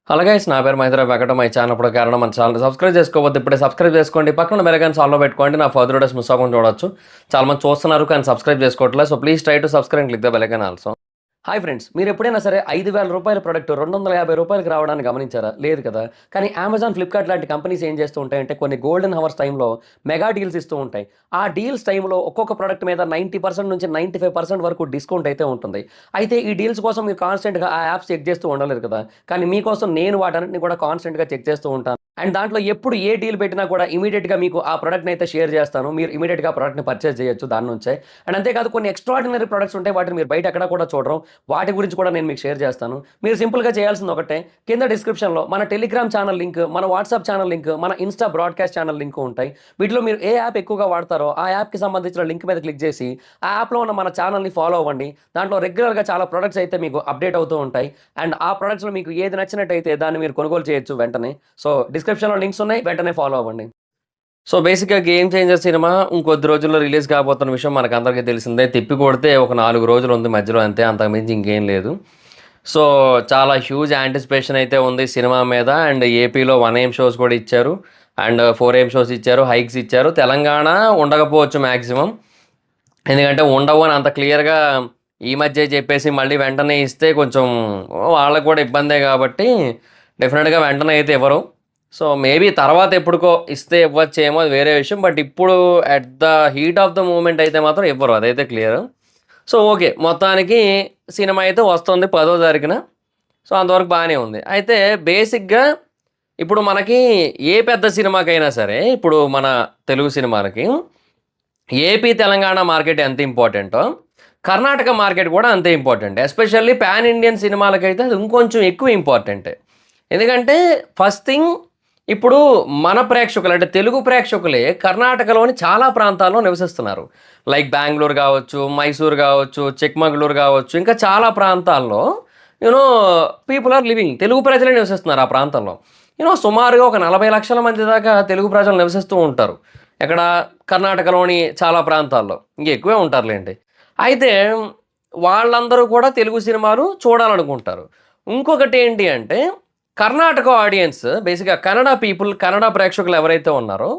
Hello guys, నా పేరు Mahindra Venkata. My channel ఇప్పుడు కారణం మన ఛానల్ సబ్స్క్రైబ్ చేసుకోవద్దు. ఇప్పుడే సబ్స్క్రైబ్ చేసుకోండి. పక్కన బెల్ ఐకాన్ ఆల్లో పెట్టుకోండి. నా ఫర్దర్ వీడియోస్ మిస్ అవ్వకుండా చూడొచ్చు. చాలా మంది చూస్తున్నారు కానీ సబ్స్క్రైబ్ చేసుకోవట్లేదు. So please try to subscribe and click the bell icon also. Hi friends, మీరు ఎప్పుడైనా సరే రూ. 5,000 ప్రోడక్ట్ రూ. 250 రావడానికి గమనించారా? లేదు కదా. కానీ అమెజాన్, ఫ్లిప్కార్ట్ లాంటి కంపెనీస్ ఏం చేస్తూ ఉంటాయంటే కొన్ని గోల్డెన్ హవర్స్ టైంలో మెగా డీల్స్ ఇస్తూ ఉంటాయి. ఆ డీల్స్ టైంలో ఒక్కొక్క ప్రోడక్ట్ మీద 90% నుంచి 95% వరకు డిస్కౌంట్ అయితే ఉంటుంది. అయితే ఈ డీల్స్ కోసం మీరు కాన్స్టెంట్గా ఆ యాప్స్ చెక్ చేస్తూ ఉండలేరు కదా. కానీ మీకోసం నేను వాటన్నిటిని కూడా కాన్స్టెంట్గా చెక్ చేస్తూ ఉంటాను. అండ్ దాంట్లో ఎప్పుడు ఏ డీల్ పెట్టినా కూడా ఇమీడియట్గా మీకు ఆ ప్రోడక్ట్ని అయితే షేర్ చేస్తాను. మీరు ఇమీడియట్గా ప్రోడక్ట్ని పర్చేస్ చేయొచ్చు దాని నుంచే. అండ్ అంతేకాదు కొన్ని ఎక్స్ట్రాడినరీ ప్రొడక్ట్స్ ఉంటాయి, వాటిని మీరు బయట ఎక్కడ కూడా చూడరు. వాటి గురించి కూడా నేను మీకు షేర్ చేస్తాను. మీరు సింపుల్గా చేయాల్సింది ఒకటే, కింద డిస్క్రిప్షన్లో మన టెలిగ్రామ్ ఛానల్ లింక్, మన వాట్సాప్ ఛానల్ లింక్, మన ఇన్స్టా బ్రాడ్కాస్ట్ ఛానల్ లింక్ ఉంటాయి. వీటిలో మీరు ఏ యాప్ ఎక్కువగా వాడతారో ఆ యాప్కి సంబంధించిన లింక్ మీద క్లిక్ చేసి ఆ యాప్లో ఉన్న మన ఛానల్ని ఫాలో అవ్వండి. దాంట్లో రెగ్యులర్గా చాలా ప్రొడక్ట్స్ అయితే మీకు అప్డేట్ అవుతూ ఉంటాయి. అండ్ ఆ ప్రొడక్ట్స్లో మీకు ఏది నచ్చినట్టయితే దాన్ని మీరు కొనుగోలు చేయొచ్చు వెంటనే. సో డిస్క్రిప్షన్లో లింక్స్ ఉన్నాయి, వెంటనే ఫాలో అవ్వండి. సో బేసిక్‌గా 'గేమ్ చేంజర్' సినిమా ఇంకొద్ది రోజుల్లో రిలీజ్ కాబోతున్న విషయం మనకందరికీ తెలిసిందే. తిప్పి కొడితే ఒక 4 రోజులు ఉంది మధ్యలో, అంతే. అంతకు మించి ఇంకేం లేదు. సో చాలా హ్యూజ్ యాంటిసిపేషన్ అయితే ఉంది సినిమా మీద. అండ్ ఏపీలో 1 AM షోస్ కూడా ఇచ్చారు. అండ్ 4 AM షోస్ ఇచ్చారు, హైక్స్ ఇచ్చారు. తెలంగాణ ఉండకపోవచ్చు మ్యాక్సిమం. ఎందుకంటే ఉండవు అని అంత క్లియర్‌గా ఈ మధ్యే చెప్పేసి మళ్ళీ వెంటనే ఇస్తే కొంచెం వాళ్ళకి కూడా ఇబ్బందే కాబట్టి డెఫినెట్‌గా వెంటనే అయితే ఇవ్వరు. సో మేబీ తర్వాత ఎప్పుడుకో ఇస్తే ఇవ్వచ్చేమో, అది వేరే విషయం. బట్ ఇప్పుడు at the heat of the moment అయితే మాత్రం ఇవ్వరు, అదైతే క్లియర్. సో ఓకే, మొత్తానికి సినిమా అయితే వస్తుంది 10వ తారీఖున. సో అంతవరకు బాగానే ఉంది. అయితే బేసిక్‌గా ఇప్పుడు మనకి ఏ పెద్ద సినిమాకైనా సరే, ఇప్పుడు మన తెలుగు సినిమాలకి ఏపీ, తెలంగాణ మార్కెట్ ఎంత ఇంపార్టెంటో కర్ణాటక మార్కెట్ కూడా అంతే ఇంపార్టెంట్. ఎస్పెషల్లీ పాన్ ఇండియన్ సినిమాలకైతే అది ఇంకొంచెం ఎక్కువ ఇంపార్టెంట్. ఎందుకంటే ఫస్ట్ థింగ్, ఇప్పుడు మన ప్రేక్షకులు అంటే తెలుగు ప్రేక్షకులే కర్ణాటకలోని చాలా ప్రాంతాల్లో నివసిస్తున్నారు. లైక్ బెంగుళూరు కావచ్చు, మైసూర్ కావచ్చు, చిక్మగళూరు కావచ్చు, ఇంకా చాలా ప్రాంతాల్లో you know people are living, Telugu ప్రజలే నివసిస్తున్నారు ఆ ప్రాంతంలో. సుమారుగా ఒక 40 లక్షల మంది దాకా తెలుగు ప్రజలు నివసిస్తూ ఉంటారు. ఇక్కడ కర్ణాటకలోని చాలా ప్రాంతాల్లో ఇంకా ఎక్కువే ఉంటారులేండి. అయితే వాళ్ళందరూ కూడా తెలుగు సినిమాలు చూడాలనుకుంటారు. ఇంకొకటి ఏంటి అంటే, కర్ణాటక ఆడియన్స్ బేసిక్‌గా కన్నడ పీపుల్, కన్నడ ప్రేక్షకులు ఎవరైతే ఉన్నారో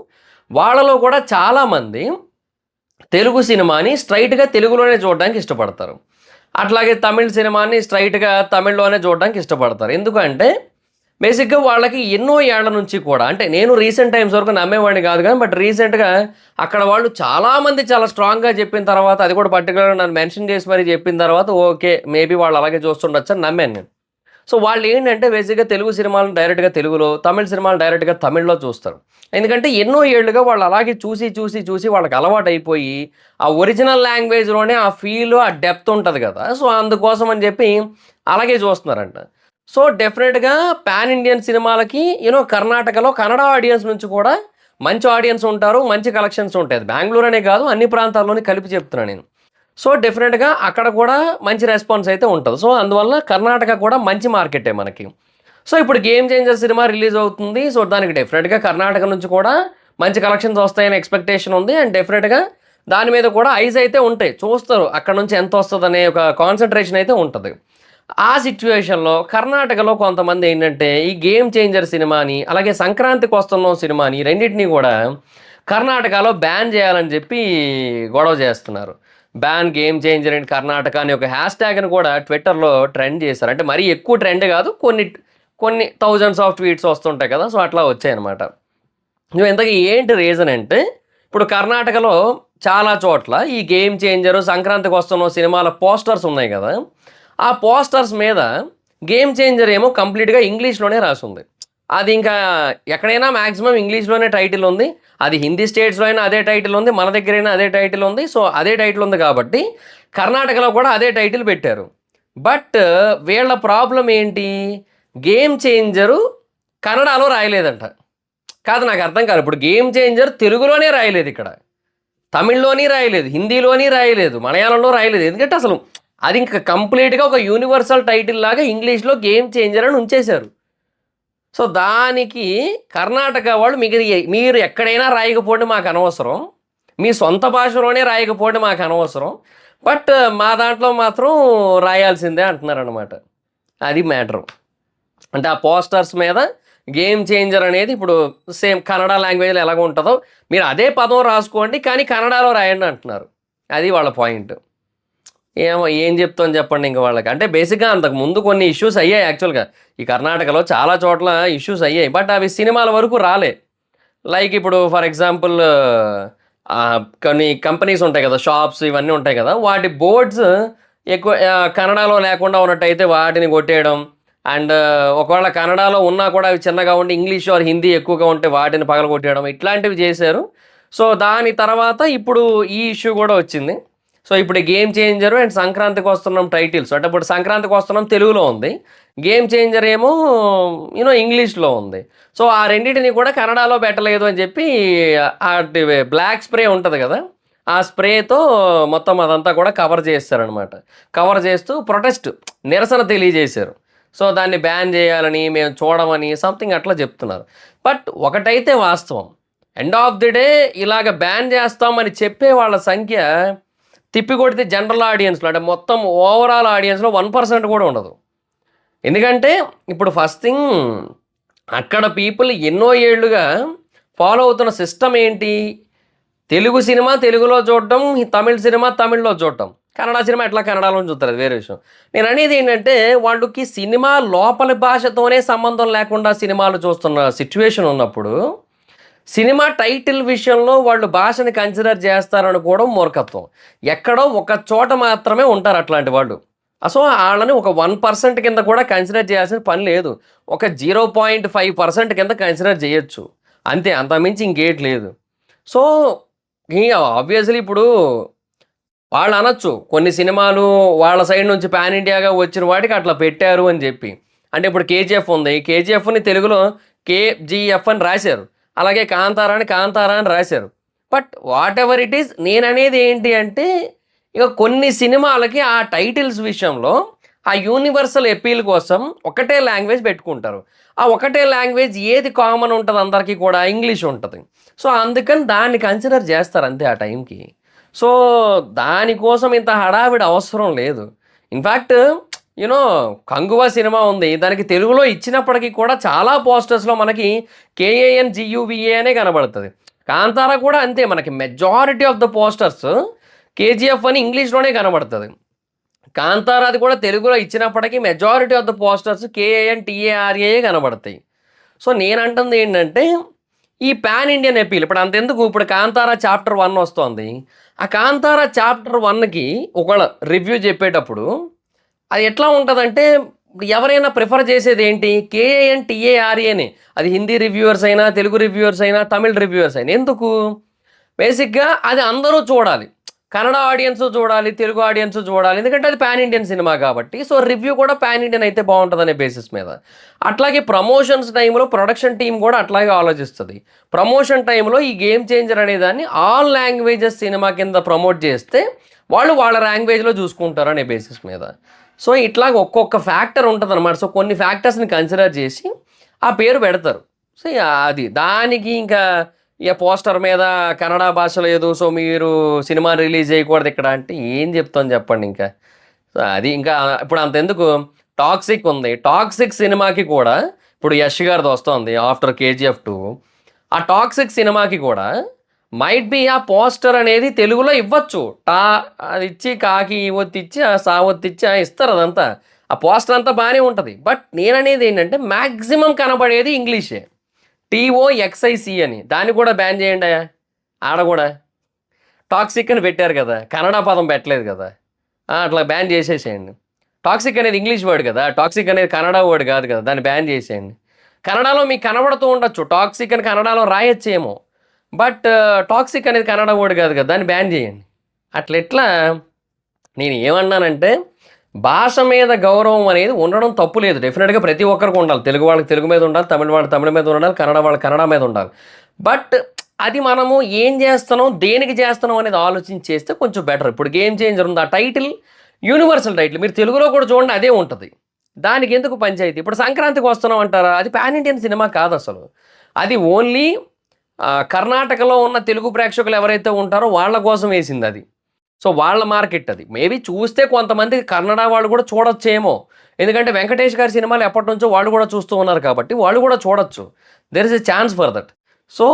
వాళ్ళలో కూడా చాలామంది తెలుగు సినిమాని స్ట్రెయిట్‌గా తెలుగులోనే చూడడానికి ఇష్టపడతారు. అట్లాగే తమిళ్ సినిమాని స్ట్రెయిట్‌గా తమిళ్‌లోనే చూడడానికి ఇష్టపడతారు. ఎందుకంటే బేసిక్‌గా వాళ్ళకి ఎన్నో ఏళ్ల నుంచి కూడా, అంటే నేను రీసెంట్ టైమ్స్ వరకు నమ్మేవాడిని కాదు కానీ, బట్ రీసెంట్‌గా అక్కడ వాళ్ళు చాలామంది చాలా స్ట్రాంగ్‌గా చెప్పిన తర్వాత, అది కూడా పర్టిక్యులర్‌గా నన్ను మెన్షన్ చేసి మరీ చెప్పిన తర్వాత, ఓకే మేబీ వాళ్ళు అలాగే చూస్తుండొచ్చు అని నమ్మాను నేను. సో వాళ్ళేంటంటే బేసిక్‌గా తెలుగు సినిమాలను డైరెక్ట్‌గా తెలుగులో, తమిళ్ సినిమాలు డైరెక్ట్‌గా తమిళ్‌లో చూస్తారు. ఎందుకంటే ఎన్నో ఏళ్లుగా వాళ్ళు అలాగే చూసి, చూసి, చూసి వాళ్ళకి అలవాటైపోయి ఆ ఒరిజినల్ లాంగ్వేజ్‌లోనే ఆ ఫీల్, ఆ డెప్త్ ఉంటది కదా. సో అందుకోసం అని చెప్పి అలాగే చూస్తున్నారంట. సో డెఫినెట్‌గా పాన్ ఇండియన్ సినిమాలకి కర్ణాటకలో కన్నడ ఆడియన్స్ నుంచి కూడా మంచి ఆడియన్స్ ఉంటారు, మంచి కలెక్షన్స్ ఉంటాయి. అది బెంగుళూరు అనే కాదు, అన్ని ప్రాంతాల్లోని కలిపి చెప్తున్నా నేను. సో డెఫినెట్‌గా అక్కడ కూడా మంచి రెస్పాన్స్ అయితే ఉంటది. సో అందువల్ల కర్ణాటక కూడా మంచి మార్కెటే మనకి. సో ఇప్పుడు 'గేమ్ చేంజర్' సినిమా రిలీజ్ అవుతుంది. సో దానికి డెఫినెట్‌గా కర్ణాటక నుంచి కూడా మంచి కలెక్షన్స్ వస్తాయని ఎక్స్‌పెక్టేషన్ ఉంది. అండ్ డెఫినెట్‌గా దాని మీద కూడా ఐస్ అయితే ఉంటాయి. చూస్తారు అక్కడ నుంచి ఎంత వస్తదనే ఒక కాన్సంట్రేషన్ అయితే ఉంటది. ఆ సిట్యుయేషన్‌లో కర్ణాటకలో కొంతమంది ఏంటంటే ఈ 'గేమ్ చేంజర్' సినిమాని, అలాగే 'సంక్రాంతికి వస్తున్నాం' సినిమాని, రెండిటిని కూడా కర్ణాటకలో బ్యాన్ చేయాలని చెప్పి గొడవ చేస్తున్నారు. Ban game changer in Karnataka అని ఒక హ్యాష్ ట్యాగ్‌ని కూడా ట్విట్టర్‌లో ట్రెండ్ చేశారు. అంటే మరీ ఎక్కువ ట్రెండ్ కాదు, కొన్ని కొన్ని థౌజండ్స్ ఆఫ్ ట్వీట్స్ వస్తుంటాయి కదా. సో అట్లా వచ్చాయన్నమాట. ఇంతకీ ఏంటి రీజన్ అంటే, ఇప్పుడు కర్ణాటకలో చాలా చోట్ల ఈ గేమ్ చేంజర్, సంక్రాంతికి వస్తున్నాం సినిమాల పోస్టర్స్ ఉన్నాయి కదా. ఆ పోస్టర్స్ మీద గేమ్ చేంజర్ ఏమో కంప్లీట్‌గా ఇంగ్లీష్‌లోనే రాసుంది. అది ఇంకా ఎక్కడైనా మాక్సిమం ఇంగ్లీష్‌లోనే టైటిల్ ఉంది. అది హిందీ స్టేట్స్‌లో అయినా అదే టైటిల్ ఉంది, మన దగ్గరైనా అదే టైటిల్ ఉంది. సో అదే టైటిల్ ఉంది కాబట్టి కర్ణాటకలో కూడా అదే టైటిల్ పెట్టారు. బట్ వీళ్ళ ప్రాబ్లమ్ ఏంటి? గేమ్ చేంజరు కన్నడలో రాయలేదంట. కాదు, నాకు అర్థం కాదు. ఇప్పుడు గేమ్ చేంజర్ తెలుగులోనే రాయలేదు ఇక్కడ. తమిళ్‌లోని రాయలేదు, హిందీలోని రాయలేదు, మలయాళంలో రాయలేదు. ఎందుకంటే అసలు అది ఇంకా కంప్లీట్‌గా ఒక యూనివర్సల్ టైటిల్ లాగా ఇంగ్లీష్‌లో గేమ్ చేంజర్ అని ఉంచేశారు. సో దానికి కర్ణాటక వాళ్ళు మీరు ఎక్కడైనా రాయకపోండి మాకు అనవసరం, మీ సొంత భాషలోనే రాయకపోండి మాకు అనవసరం, బట్ మా దాంట్లో మాత్రం రాయాల్సిందే అంటున్నారనమాట. అది మ్యాటరు. అంటే ఆ పోస్టర్స్ మీద గేమ్ చేంజర్ అనేది ఇప్పుడు సేమ్ కన్నడ లాంగ్వేజ్లో ఎలాగ ఉంటుందో మీరు అదే పదం రాసుకోండి, కానీ కన్నడలో రాయండి అంటున్నారు. అది వాళ్ళ పాయింట్. ఏమో ఏం చెప్తాం చెప్పండి ఇంక వాళ్ళకి. అంటే బేసిక్‌గా అంతకు ముందు కొన్ని ఇష్యూస్ అయ్యాయి యాక్చువల్‌గా. ఈ కర్ణాటకలో చాలా చోట్ల ఇష్యూస్ అయ్యాయి. బట్ అవి సినిమాల వరకు రాలే. లైక్ ఇప్పుడు ఫర్ ఎగ్జాంపుల్ కొన్ని కంపెనీస్ ఉంటాయి కదా! షాప్స్ ఇవన్నీ ఉంటాయి కదా! వాటి బోర్డ్స్ ఎక్కువ కన్నడలో లేకుండా ఉన్నట్టయితే వాటిని కొట్టేయడం. అండ్ ఒకవేళ కన్నడలో ఉన్నా కూడా అవి చిన్నగా ఉండి ఇంగ్లీష్ ఆర్ హిందీ ఎక్కువగా ఉంటే వాటిని పగలగొట్టేయడం ఇట్లాంటివి చేశారు. సో, దాని తర్వాత ఇప్పుడు ఈ ఇష్యూ కూడా వచ్చింది. సో, ఇప్పుడు ఈ గేమ్ చేంజర్ అండ్ సంక్రాంతికి వస్తున్నాం టైటిల్స్. అంటే ఇప్పుడు సంక్రాంతికి వస్తున్నాం తెలుగులో ఉంది. గేమ్ చేంజర్ ఏమో ఇంగ్లీష్‌లో ఉంది. సో, ఆ రెండిటిని కూడా కన్నడలో పెట్టలేదు అని చెప్పి ఆటి బ్లాక్ స్ప్రే ఉంటది కదా! ఆ స్ప్రేతో మొత్తం అదంతా కూడా కవర్ చేసేసారనమాట. కవర్ చేస్తూ నిరసన తెలియజేశారు. సో, దాన్ని బ్యాన్ చేయాలని, మేము చూడమని సంథింగ్ అట్లా చెప్తున్నారు. బట్ ఒకటైతే వాస్తవం. ఎండ్ ఆఫ్ ది డే ఇలాగ బ్యాన్ చేస్తామని చెప్పే వాళ్ళ సంఖ్య తిప్పికొడితే జనరల్ ఆడియన్స్‌లో అంటే మొత్తం ఓవరాల్ ఆడియన్స్‌లో 1% కూడా ఉండదు. ఎందుకంటే ఇప్పుడు ఫస్ట్ థింగ్ అక్కడ పీపుల్ ఎన్నో ఏళ్లుగా ఫాలో అవుతున్న సిస్టమ్ ఏంటి? తెలుగు సినిమా తెలుగులో చూడటం, తమిళ్ సినిమా తమిళ్‌లో చూడటం. కన్నడ సినిమా ఎట్లా కన్నడలోనే చూస్తారు, అది వేరే విషయం. నేననేది ఏంటంటే వాళ్ళకి సినిమా లోపలి భాషతోనే సంబంధం లేకుండా సినిమాలు చూస్తున్న సిట్యుయేషన్ ఉన్నప్పుడు, సినిమా టైటిల్ విషయంలో వాళ్ళు భాషని కన్సిడర్ చేస్తారనుకోవడం మూర్ఖత్వం. ఎక్కడో ఒక చోట మాత్రమే ఉంటారు అట్లాంటి వాళ్ళు. సో, ఆళ్ళని ఒక 1% కింద కూడా కన్సిడర్ చేయాల్సిన పని లేదు. ఒక 0.5% కింద కన్సిడర్ చేయొచ్చు. అంతే, అంతకుమించి ఇంకేటి లేదు. సో, ఆబ్వియస్‌లీ ఇప్పుడు వాళ్ళనొచ్చు. కొన్ని సినిమాలు వాళ్ళ సైడ్ నుంచి పాన్ ఇండియాగా వచ్చిన వాటికి అట్లా పెట్టారు అని జెప్పి. అంటే ఇప్పుడు 'కేజీఎఫ్' ఉంది. 'కేజీఎఫ్‌ని' తెలుగులో 'కేజీఎఫ్' అని రాశారు. అలాగే 'కాంతారా'ని 'కాంతార' అని రాశారు. బట్ వాటెవర్ ఇట్ ఈస్, నేననేది ఏంటి అంటే, ఇక కొన్ని సినిమాలకి ఆ టైటిల్స్ విషయంలో ఆ యూనివర్సల్ అపీల్ కోసం ఒకటే లాంగ్వేజ్ పెట్టుకుంటారు. ఆ ఒకటే లాంగ్వేజ్ ఏది కామన్ ఉంటది అందరికీ కూడా? ఇంగ్లీష్ ఉంటది. సో, అందుకని దాన్ని కన్సిడర్ చేస్తారు అంతే ఆ టైంకి. సో, దానికోసం ఇంత హడావిడి అవసరం లేదు. ఇన్‌ఫాక్ట్ 'కంగువ' సినిమా ఉంది. దానికి తెలుగులో ఇచ్చినప్పటికి కూడా చాలా పోస్టర్స్‌లో మనకి KANGUVA అనే కనబడతది. 'కాంతార' కూడా అంతే, మనకి majority of the posters KGF అని ఇంగ్లీష్‌లోనే కనబడతది. 'కాంతారా'ది కూడా తెలుగులో ఇచ్చినప్పటికి majority of the posters KANTARA కనబడతాయి. సో, నేనంటుంది ఏంటంటే, ఈ పాన్ ఇండియన్ అపీల్ ఇప్పుడు అంతెందుకు, ఇప్పుడు 'కాంతార' చాప్టర్ 1 వస్తోంది. ఆ 'కాంతార' చాప్టర్ 1కి ఒకవేళ రివ్యూ చెప్పేటప్పుడు అది ఎట్లా ఉంటదంటే, ఎవరైనా ప్రిఫర్ చేసేదేంటి? KANTARAనే. అది హిందీ రివ్యూవర్స్ అయినా, తెలుగు రివ్యూవర్స్ అయినా, తమిళ్ రివ్యూవర్స్ అయినా. ఎందుకు? బేసిక్‌గా అది అందరూ చూడాలి. కన్నడ ఆడియన్స్ చూడాలి, తెలుగు ఆడియన్స్ చూడాలి. ఎందుకంటే అది పాన్ ఇండియన్ సినిమా కాబట్టి. సో, రివ్యూ కూడా పాన్ ఇండియన్ అయితే బావుంటదనే బేసిస్ మీద. అట్లాగే ప్రమోషన్స్ టైమ్‌లో ప్రొడక్షన్ టీమ్ కూడా అట్లాగే ఆలోచిస్తది. ప్రమోషన్ టైమ్‌లో ఈ గేమ్ చేంజర్ అనే దాన్ని ఆల్ లాంగ్వేజెస్ సినిమా కింద ప్రమోట్ చేస్తే, వాళ్ళు వాళ్ళ లాంగ్వేజ్‌లో చూసుకుంటారు అనే బేసిస్ మీద. సో, ఇట్లాగ ఒక్కొక్క ఫ్యాక్టర్ ఉంటదనమాట. సో, కొన్ని ఫ్యాక్టర్స్‌ని కన్సిడర్ చేసి ఆ పేరు పెడతారు. సో, అది. దానికి ఇంకా పోస్టర్ మీద కన్నడ భాష లేదు. సో, మీరు సినిమా రిలీజ్ చేయకూడదు ఇక్కడ అంటే ఏం చెప్తాం చెప్పండి ఇంకా. సో, అది ఇంకా ఇప్పుడు అంతెందుకు 'టాక్సిక్' ఉంది. 'టాక్సిక్' సినిమాకి కూడా ఇప్పుడు 'యష్' గారిది వస్తోంది ఆఫ్టర్ 'కేజీఎఫ్ 2'. ఆ 'టాక్సిక్' సినిమాకి కూడా మైట్ బి ఆ పోస్టర్ అనేది తెలుగులో ఇవ్వచ్చు. అది ఇచ్చి కాకి ఒత్తిచ్చి, ఆ సా ఒత్తిచ్చి ఇస్తారు అదంతా. ఆ పోస్టర్ అంతా బానే ఉంటది. బట్ నేననేది ఏంటంటే మాక్సిమం కనబడేది ఇంగ్లీషే. TOXIC అని. దాన్ని కూడా బ్యాన్ చేయండయ్యా ఆడ గూడా. టాక్సిక్ అని పెట్టారు కదా! కన్నడ పదం పెట్టలేదు కదా! అట్లా బ్యాన్ చేసేసేయండి. టాక్సిక్ అనేది ఇంగ్లీష్ వర్డ్ కదా! టాక్సిక్ అనేది కన్నడ వర్డ్ కాదు కదా! దాన్ని బ్యాన్ చేసేయండి. కన్నడలో మీకు కనబడుతూ ఉండొచ్చు. టాక్సిక్ అని కన్నడలో రాయొచ్చేమో. బట్ టాక్సిక్ అనేది కన్నడ వర్డ్ కాదు కదా! దాన్ని బ్యాన్ చేయండి. అట్లెట్లా నేను ఏమన్నానంటే, భాష మీద గౌరవం అనేది ఉండడం తప్పు లేదు. డెఫినిట్‌గా ప్రతి ఒక్కరికి ఉండాలి. తెలుగు వాళ్ళకి తెలుగు మీద ఉండాలి. తమిళ్ వాళ్ళకి తమిళ్ మీద ఉండాలి. కన్నడ వాళ్ళకి కన్నడ మీద ఉండాలి. బట్ అది మనము ఏం చేస్తున్నాం, దేనికి చేస్తున్నాం అనేది ఆలోచించి చేస్తే కొంచెం బెటర్. ఇప్పుడు గేమ్ చేంజర్ ఉంది. ఆ టైటిల్ యూనివర్సల్ టైటిల్. మీరు తెలుగులో కూడా చూడండి అదే ఉంటది. దానికెందుకు పంచాయతీ? ఇప్పుడు సంక్రాంతికి వస్తున్నాం అంటారా? అది పాన్ ఇండియన్ సినిమా కాదసలు. అది ఓన్లీ కర్ణాటకలో ఉన్న తెలుగు ప్రేక్షకులు ఎవరైతే ఉంటారో వాళ్ళ కోసం వేసిందది. సో, వాళ్ళ మార్కెట్ అది. మేబీ చూస్తే కొంతమంది కన్నడ వాళ్ళు కూడా చూడొచ్చేమో. ఎందుకంటే వెంకటేష్ గారి సినిమాలు ఎప్పటి నుంచో వాళ్ళు కూడా చూస్తూ ఉన్నారు కాబట్టి వాళ్ళు కూడా చూడొచ్చు. There is a chance for that. So,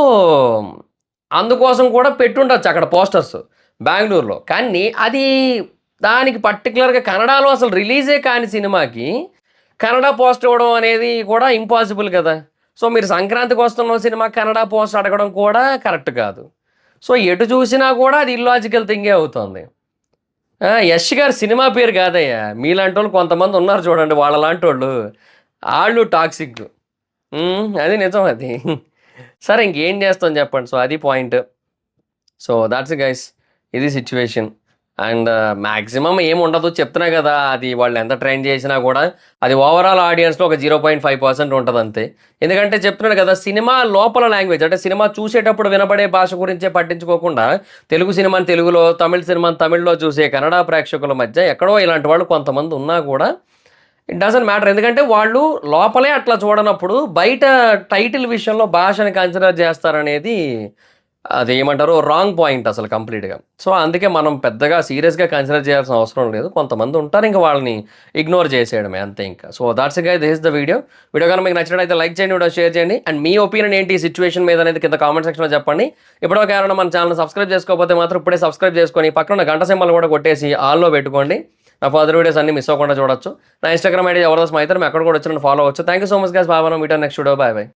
అందుకోసం కూడా పెట్టుండొచ్చు అక్కడ పోస్టర్స్ బెంగుళూరులో. కానీ అది దానికి పర్టిక్యులర్‌గా కన్నడలో అసలు రిలీజే కాని సినిమాకి కన్నడ పోస్ట్ ఇవ్వడం అనేది కూడా ఇంపాసిబుల్ కదా! సో, మీరు సంక్రాంతికి వస్తున్న సినిమా కన్నడ పోస్ట్ అడగడం కూడా కరెక్ట్ కాదు. సో, ఎటు చూసినా కూడా అది ఇల్లాజికల్ థింగే అవుతుంది. యష్ గారి సినిమా పేరు కాదయ్యా. మీలాంటోళ్ళు కొంతమంది ఉన్నారు చూడండి వాళ్ళలాంటోళ్ళు. ఆళ్ళు టాక్సిక్. అది నిజం అది. సరే ఇంకేం చేస్తాం చెప్పండి. సో, అది point. So, thoughts it guys. ఇది సిట్యుయేషన్. అండ్ మాక్సిమం ఏముండదు చెప్తున్నా కదా! అది వాళ్ళు ఎంత ట్రైన్ చేసినా కూడా అది ఓవరాల్ ఆడియన్స్‌లో ఒక 0.5% ఉంటదంతే. ఎందుకంటే చెప్తున్నాను కదా! సినిమా లోపల లాంగ్వేజ్ అంటే సినిమా చూసేటప్పుడు వినబడే భాష గురించే పట్టించుకోకుండా తెలుగు సినిమాని తెలుగులో, తమిళ్ సినిమాని తమిళ్‌లో చూసే కన్నడ ప్రేక్షకుల మధ్య ఎక్కడో ఇలాంటి వాళ్ళు కొంతమంది ఉన్నా కూడా ఇట్ డజంట్ మ్యాటర్. ఎందుకంటే వాళ్ళు లోపలే అట్లా చూడనప్పుడు బయట టైటిల్ విషయంలో భాషని కన్సిడర్ చేస్తారనేది అదేమంటారు రాంగ్ పాయింట్ అసలు కంప్లీట్‌గా. సో, అందుకే మనం పెద్దగా సీరియస్‌గా కన్సిడర్ చేయాల్సిన అవసరం లేదు. కొంతమంది ఉంటారు ఇంక వాళ్ళని ఇగ్నోర్ చేసేయడమే అంతే ఇంకా. So, thoughts it guys. This is the video. Video గనుక మీకు నచ్చినట్లయితే లైక్ చేయండి, వీడియో షేర్ చేయండి. అండ్ మీ ఒపీనియన్ ఏంటి ఈ సిట్యుయేషన్ మీద అనేది కింద కామెంట్ సెక్షన్‌లో చెప్పండి. ఇప్పటివరకు ఎవరైనా మన ఛానెల్‌ని సబ్స్క్రైబ్ చేసుకోకపోతే మాత్రం ఇప్పుడే సబ్స్క్రైబ్ చేసుకొని పక్కన ఉన్న గంట సింబల్ కూడా కొట్టేసి ఆల్‌లో పెట్టుకోండి. నా ఫర్దర్ వీడియోస్ అన్నీ మిస్ అవ్వకుండా చూడొచ్చు. నా ఇన్‌స్టాగ్రామ్ ఐడీ జబర్దస్త్ మైథర్. మీరు అక్కడ కూడా వచ్చి నన్ను ఫాలో అవ్వచ్చు. Thank you so much guys. Bye. మనం మీట్ నెక్స్ట్ వీడియో. బాయ్.